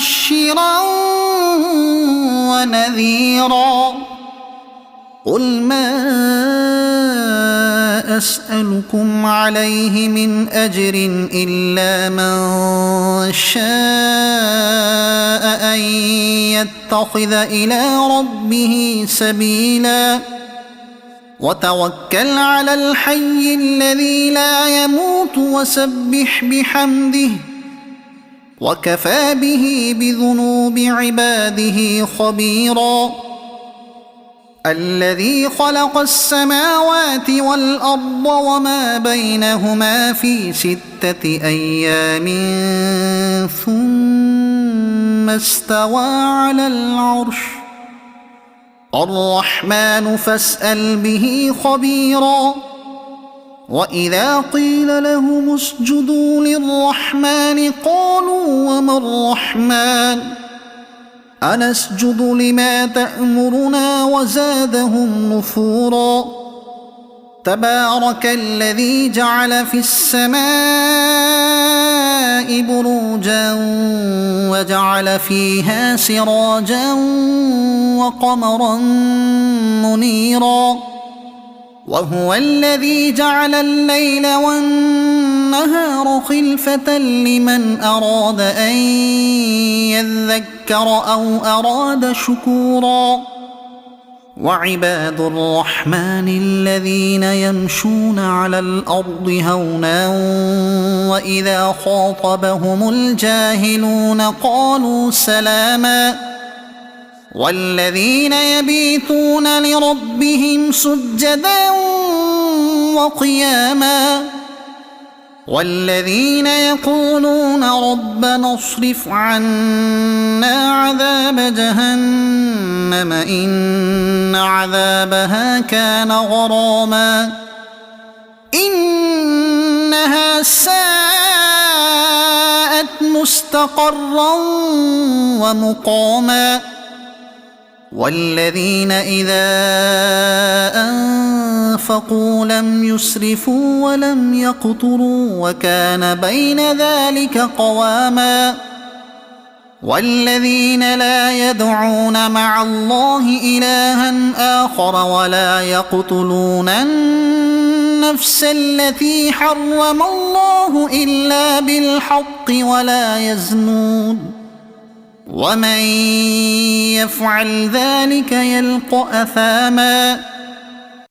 مبشرا ونذيرا. قل ما أسألكم عليه من أجر إلا من شاء أن يتخذ إلى ربه سبيلا. وتوكل على الحي الذي لا يموت وسبح بحمده وكفى به بذنوب عباده خبيرا. الذي خلق السماوات والأرض وما بينهما في 6 أيام ثم استوى على العرش. الرحمن فاسأل به خبيرا. وإذا قيل لهم اسجدوا للرحمن قالوا وما الرحمن أنسجد لما تأمرنا وزادهم نفورا. تبارك الذي جعل في السماء بروجا وجعل فيها سراجا وقمرا منيرا. وهو الذي جعل الليل والنهار خلفة لمن أراد أن يذكر أو أراد شكورا. وعباد الرحمن الذين يمشون على الأرض هونا وإذا خاطبهم الجاهلون قالوا سلاما. والذين يبيتون لربهم سجدا وقياما. والذين يقولون ربنا اصرف عنا عذاب جهنم إن عذابها كان غراما إنها ساءت مستقرا ومقاما. والذين إذا أنفقوا لم يسرفوا ولم يقتروا وكان بين ذلك قواما. والذين لا يدعون مع الله إلها آخر ولا يقتلون النفس التي حرم الله إلا بالحق ولا يزنون ومن يفعل ذلك يلقى أثاما.